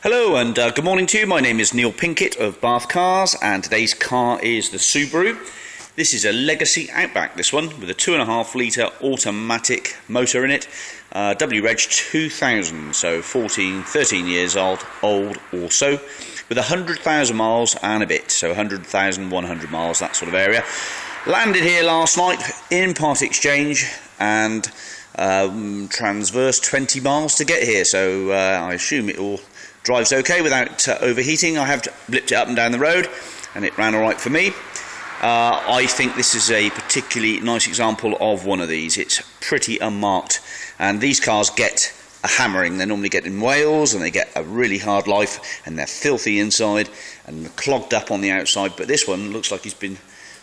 Hello and good morning to you. My name is Neil Pinkett of Bath Cars, and today's car is the Subaru. This is a Legacy Outback, this one, with a 2.5 litre automatic motor in it. W-Reg 2000, so 13 years old or so, with 100,000 miles and a bit, so 100,100 miles, that sort of area. Landed here last night in part exchange and transversed 20 miles to get here, so I assume it all drives okay without overheating. I have blipped it up and down the road and it ran alright for me. I think this is a particularly nice example of one of these. It's pretty unmarked, and these cars get a hammering. They normally get in Wales and they get a really hard life, and they're filthy inside and clogged up on the outside, but this one looks like it's been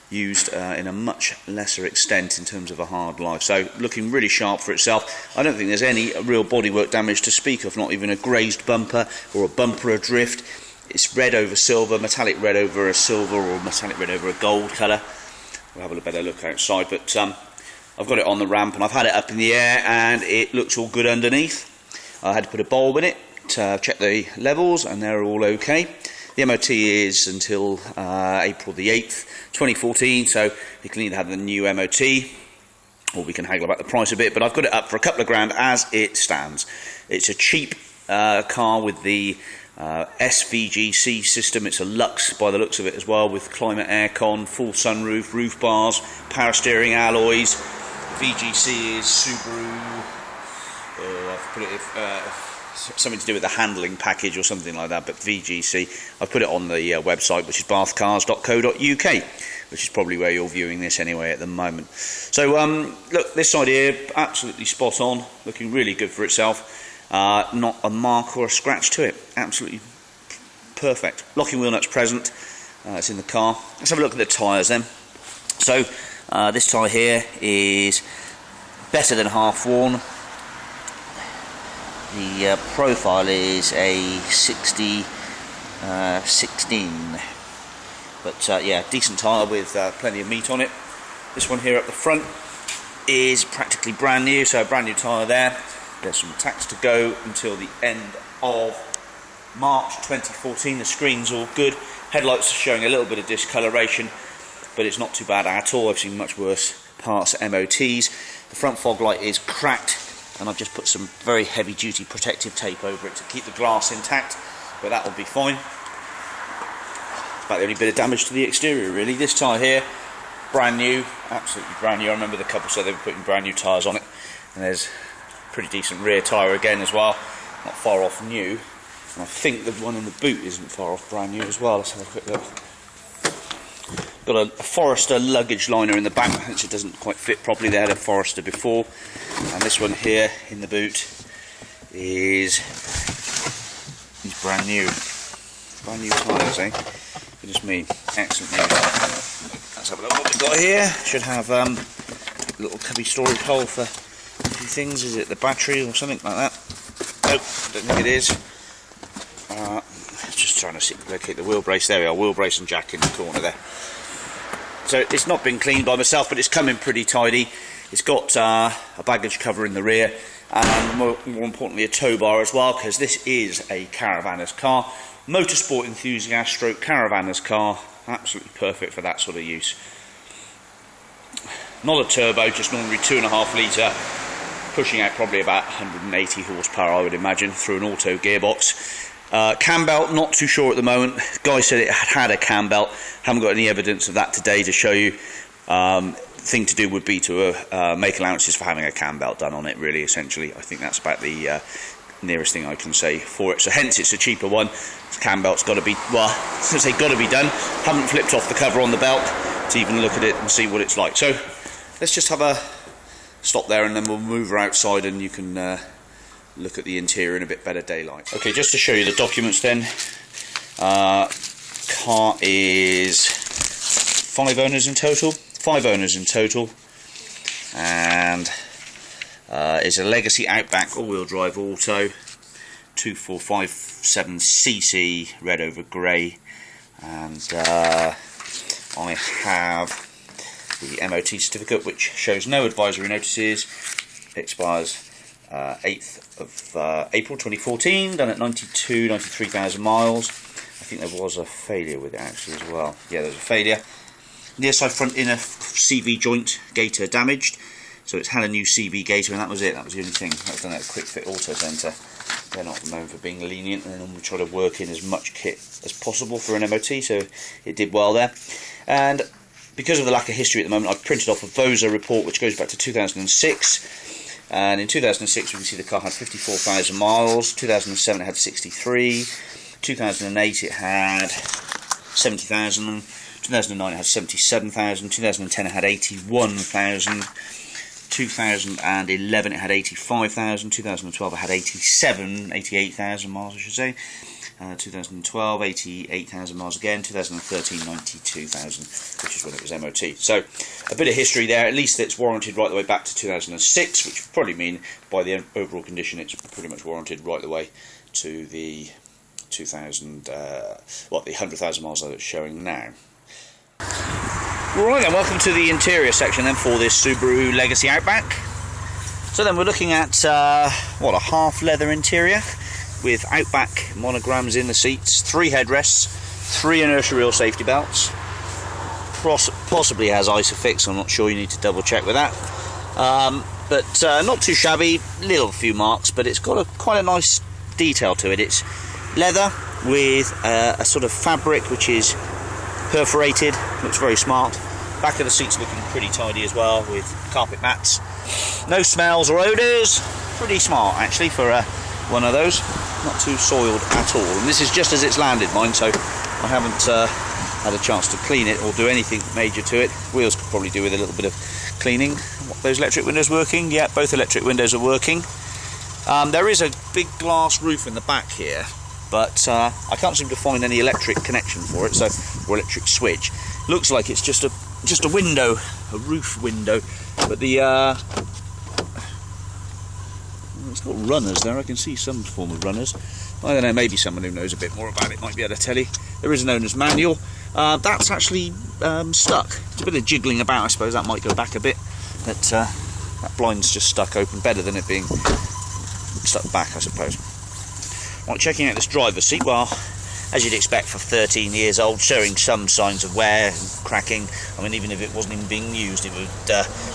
used in a much lesser extent in terms of a hard life, so looking really sharp for itself. I don't think there's any real bodywork damage to speak of, not even a grazed bumper or a bumper adrift. It's red over silver, metallic red over a silver, or metallic red over a gold colour. We'll have a better look outside, but I've got it on the ramp and I've had it up in the air and it looks all good underneath. I had to put a bulb in it to check the levels and they're all okay. The MOT is until April the 8th, 2014, so you can either have the new MOT or we can haggle about the price a bit, but I've got it up for a couple of grand as it stands. It's a cheap car with the SVGC system. It's a Lux by the looks of it as well, with climate aircon, full sunroof, roof bars, power steering alloys. VGC is Subaru, I've put it something to do with the handling package or something like that, but VGC, I've put it on the website, which is bathcars.co.uk, which is probably where you're viewing this anyway at the moment. So look, this side here, absolutely spot on, looking really good for itself. Not a mark or a scratch to it, absolutely perfect. Locking wheel nuts present, it's in the car. Let's have a look at the tyres then. So this tyre here is better than half worn. The profile is a 60-16, but yeah, decent tyre with plenty of meat on it. This one here up the front is practically brand new, so a brand new tyre there. There's some tax to go until the end of March 2014. The screen's all good. Headlights are showing a little bit of discoloration, but it's not too bad at all. I've seen much worse parts MOTs. The front fog light is cracked, and I've just put some very heavy duty protective tape over it to keep the glass intact, but that will be fine. It's about the only bit of damage to the exterior really. This tyre here, brand new, absolutely brand new. I remember the couple said they were putting brand new tyres on it, and there's a pretty decent rear tyre again as well, not far off new, and I think the one in the boot isn't far off brand new as well. Let's have a quick look. Got a Forester luggage liner in the back, which it doesn't quite fit properly. They had a Forester before, and this one here in the boot is brand new. Brand new tyres, eh? Goodness me, excellent news. Let's have a look what we've got here. Should have a little cubby storage hole for a few things. Is it the battery or something like that? Nope, don't think it is. Just trying to locate the wheel brace. There we are, wheel brace and jack in the corner there. So it's not been cleaned by myself, but it's coming pretty tidy. It's got a baggage cover in the rear, and more importantly a tow bar as well, because this is a caravanner's car. Motorsport enthusiast stroke caravanner's car, absolutely perfect for that sort of use. Not a turbo, just normally 2.5 litre, pushing out probably about 180 horsepower I would imagine, through an auto gearbox. Cam belt, not too sure at the moment. Guy said it had a cam belt. Haven't got any evidence of that today to show you. Thing to do would be to make allowances for having a cam belt done on it, really, essentially. I think that's about the nearest thing I can say for it. So hence it's a cheaper one. The cam belt's got to be, well, since they've got to be done. Haven't flipped off the cover on the belt to even look at it and see what it's like. So let's just have a stop there and then we'll move her outside and you can look at the interior in a bit better daylight. Okay, just to show you the documents then. Car is 5 owners in total. 5 owners in total, and is a Legacy Outback all-wheel drive auto, 2457cc, red over grey, and I have the MOT certificate which shows no advisory notices, expires 8th of April 2014, done at 93,000 miles. I think there was a failure with it actually as well. Yeah, there's a failure. Near side front inner CV joint gaiter damaged, so it's had a new CV gaiter, and that was it. That was the only thing. That was done at a quick fit auto centre. They're not known for being lenient, and then we try to work in as much kit as possible for an MOT, so it did well there. And because of the lack of history at the moment, I've printed off a VOSA report which goes back to 2006. And in 2006 we can see the car had 54,000 miles, 2007 it had 63, 2008 it had 70,000, 2009 it had 77,000, 2010 it had 81,000, 2011 it had 85,000, 2012 it had 88,000 miles I should say, 2012 88,000 miles again, 2013 92,000, which is when it was MOT. So a bit of history there. At least it's warranted right the way back to 2006, which would probably mean by the overall condition it's pretty much warranted right the way to the 100,000 miles that it's showing now. Right then, welcome to the interior section then for this Subaru Legacy Outback. So then we're looking at a half leather interior with Outback monograms in the seats, 3 headrests, 3 inertia reel safety belts, possibly has Isofix, I'm not sure, you need to double check with that, but not too shabby, little few marks, but it's got quite a nice detail to it. It's leather with a sort of fabric which is perforated, looks very smart. Back of the seats looking pretty tidy as well with carpet mats. No smells or odours, pretty smart actually for one of those. Not too soiled at all, and this is just as it's landed mine, so I haven't had a chance to clean it or do anything major to it. Wheels could probably do with a little bit of cleaning. Those electric windows working? Yeah, both electric windows are working. There is a big glass roof in the back here, but I can't seem to find any electric connection for it, or electric switch. Looks like it's just a window, a roof window, but the it's got runners there. I can see some form of runners. I don't know, maybe someone who knows a bit more about it might be able to tell you. There is an owner's manual. That's actually stuck. It's a bit of jiggling about, I suppose. That might go back a bit, but that blind's just stuck open, better than it being stuck back, I suppose. Right, checking out this driver's seat. Well, as you'd expect for 13 years old, showing some signs of wear and cracking. I mean, even if it wasn't even being used, it would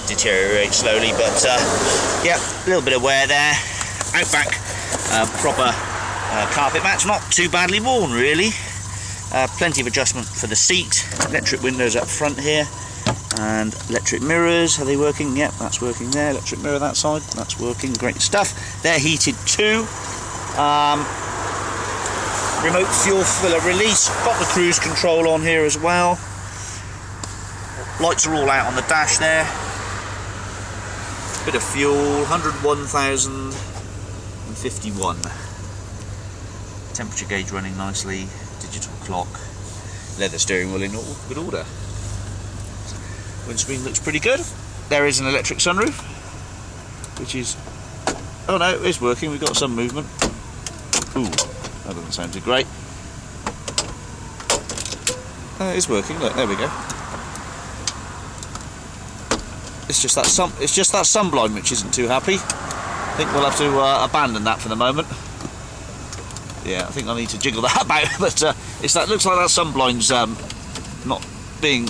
deteriorate slowly, but yeah, a little bit of wear there. Outback proper carpet mats, not too badly worn really. Plenty of adjustment for the seat. Electric windows up front here, and electric mirrors. Are they working? Yep, that's working there. Electric mirror that side, that's working. Great stuff. They're heated too. Remote fuel filler release. Got the cruise control on here as well. Lights are all out on the dash there. Bit of fuel, 101,051. Temperature gauge running nicely. Digital clock. Leather steering wheel in good order. Windscreen looks pretty good. There is an electric sunroof, which is... oh no, it is working. We've got some movement. Ooh, that doesn't sound too great. It is working. Look, there we go. It's just that sun blind which isn't too happy. I think we'll have to abandon that for the moment. Yeah, I think I need to jiggle that about. But looks like that sun blind's not being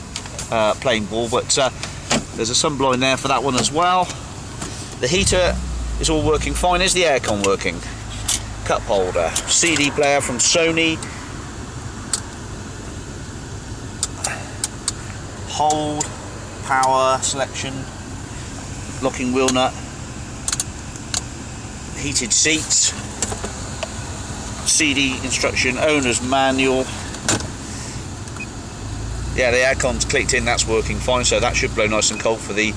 plain ball, but there's a sun blind there for that one as well. The heater is all working fine. Is the aircon working? Cup holder, CD player from Sony. Hold, power selection, locking wheel nut, heated seats, CD instruction, owner's manual. Yeah, the aircon's clicked in, that's working fine, so that should blow nice and cold for the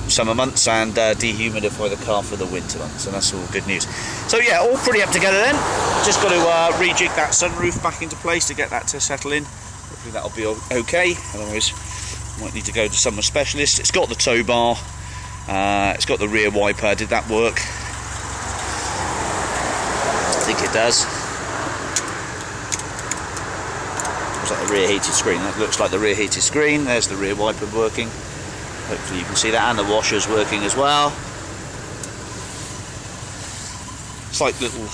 summer months and dehumidify the car for the winter months, and that's all good news. So yeah, all pretty up together then. Just got to rejig that sunroof back into place to get that to settle in. Hopefully that'll be okay, otherwise might need to go to summer specialist. It's got the tow bar, it's got the rear wiper. Did that work? I think it does. Looks like the rear heated screen. That looks like the rear heated screen. There's the rear wiper working. Hopefully you can see that, and the washer's working as well. Slight little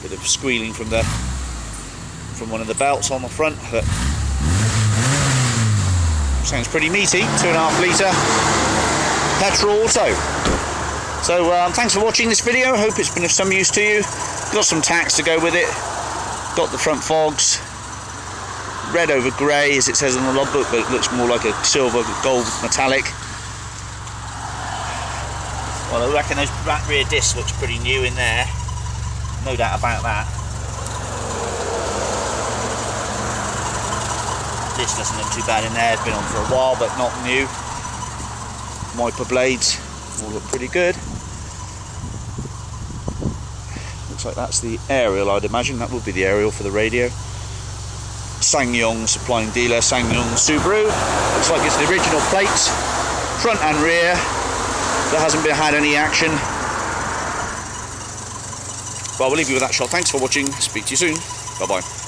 bit of squealing from one of the belts on the front, but sounds pretty meaty. 2.5 litre petrol auto. So thanks for watching this video. Hope it's been of some use to you. Got some tacks to go with it. Got the front fogs, red over grey as it says on the logbook, but it looks more like a silver gold metallic. Well, I reckon that rear disc looks pretty new in there, no doubt about that. This doesn't look too bad in there, it's been on for a while but not new. Wiper blades all look pretty good. Looks like that's the aerial, I'd imagine. That would be the aerial for the radio. SsangYong supplying dealer, SsangYong Subaru. Looks like it's the original plates, front and rear. That hasn't had any action. Well, we'll leave you with that shot. Thanks for watching. Speak to you soon. Bye bye.